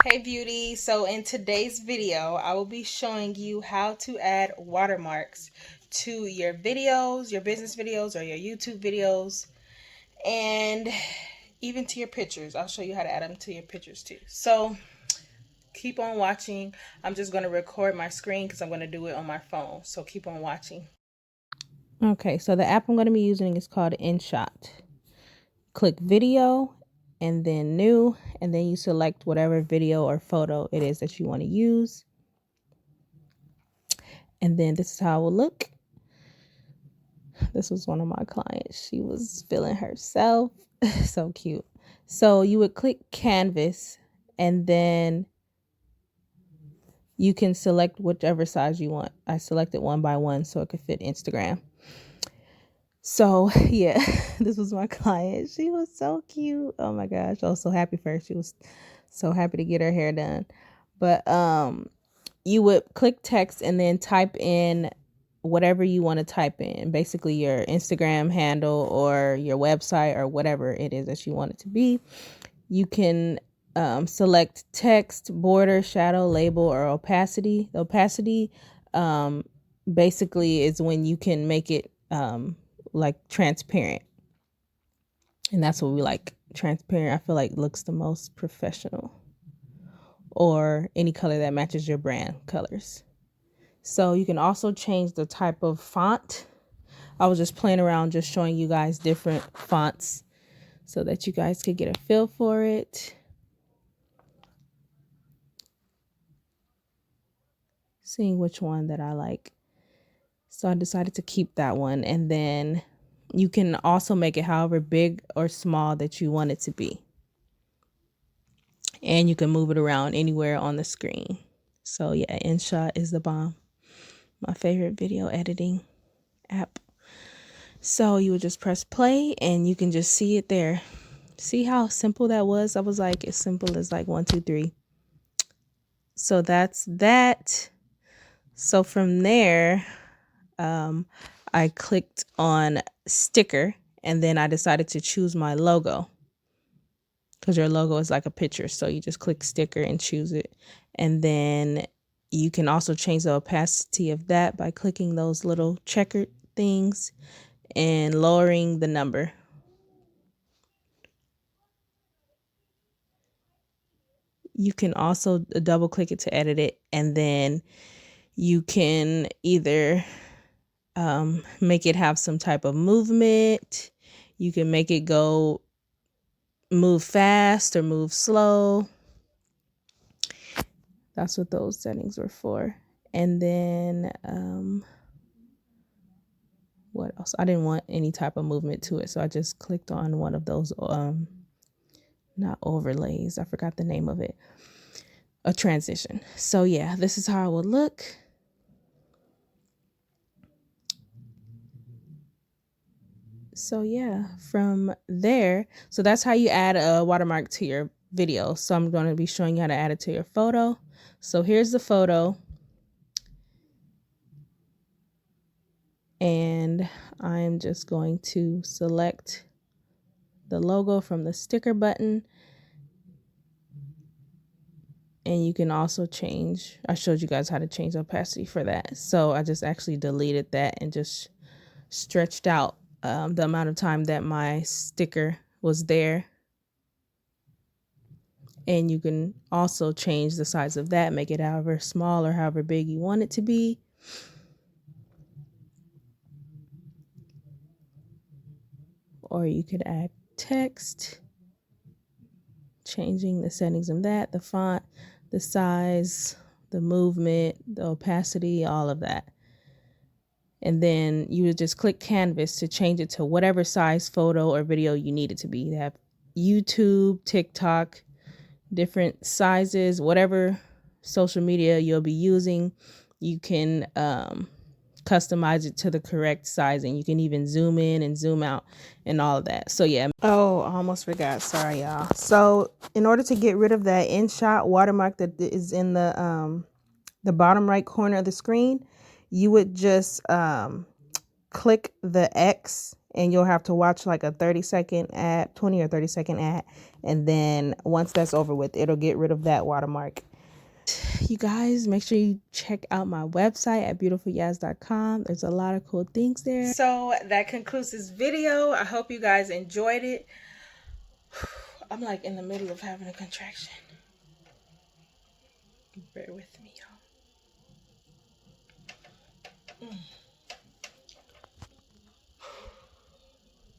Hey beauty, so in today's video I will be showing you how to add watermarks to your videos, your business videos or your YouTube videos, and even to your pictures. I'll show you how to add them to your pictures too. So keep on watching. I'm just going to record my screen because I'm going to do it on my phone, so keep on watching. Okay, so the app I'm going to be using is called InShot. Click video and then new, and then you select whatever video or photo it is that you want to use. And then this is how it will look. This was one of my clients. She was feeling herself. So cute. So you would click canvas and then you can select whichever size you want. I selected 1x1 so it could fit Instagram. So yeah, this was my client. She was so cute. Oh my gosh. I was so happy for her. She was so happy to get her hair done. But you would click text and then type in whatever you want to type in. Basically your Instagram handle or your website or whatever it is that you want it to be. You can select text, border, shadow, label, or opacity. The opacity basically is when you can make it like transparent, and that's what we like. Transparent, I feel like, looks the most professional, or any color that matches your brand colors. So you can also change the type of font. I was just playing around, just showing you guys different fonts so that you guys could get a feel for it. Seeing which one that I like. So I decided to keep that one. And then you can also make it however big or small that you want it to be. And you can move it around anywhere on the screen. So yeah, InShot is the bomb. My favorite video editing app. So you would just press play and you can just see it there. See how simple that was? I was like, as simple as like 1, 2, 3. So that's that. So from there, I clicked on sticker and then I decided to choose my logo, because your logo is like a picture. So you just click sticker and choose it. And then you can also change the opacity of that by clicking those little checkered things and lowering the number. You can also double click it to edit it, and then you can either make it have some type of movement. You can make it move fast or move slow. That's what those settings were for. And then what else? I didn't want any type of movement to it, so I just clicked on one of those not overlays, I forgot the name of it, a transition. So yeah, this is how it would look. So yeah, from there, so that's how you add a watermark to your video. So I'm going to be showing you how to add it to your photo. So here's the photo, and I'm just going to select the logo from the sticker button. And you can also change, I showed you guys how to change the opacity for that. So I just actually deleted that and just stretched out the amount of time that my sticker was there. And you can also change the size of that, make it however small or however big you want it to be. Or you could add text, changing the settings of that, the font, the size, the movement, the opacity, all of that. And then you would just click canvas to change it to whatever size photo or video you need it to be. You have YouTube, TikTok, different sizes, whatever social media you'll be using, you can customize it to the correct sizing. You can even zoom in and zoom out and all of that. So yeah. Oh, I almost forgot. Sorry, y'all. So in order to get rid of that InShot watermark that is in the bottom right corner of the screen, you would just click the X and you'll have to watch like a 30-second ad, 20 or 30-second ad. And then once that's over with, it'll get rid of that watermark. You guys, make sure you check out my website at beautifulyaz.com. There's a lot of cool things there. So that concludes this video. I hope you guys enjoyed it. I'm like in the middle of having a contraction. Bear with me, y'all.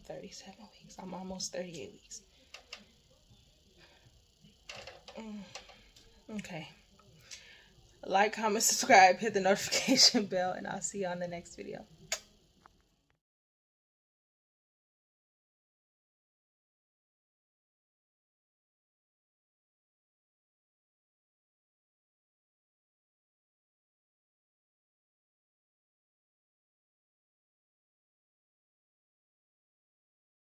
37 weeks. I'm almost 38 weeks. Okay. Like, comment, subscribe, hit the notification bell, and I'll see you on the next video.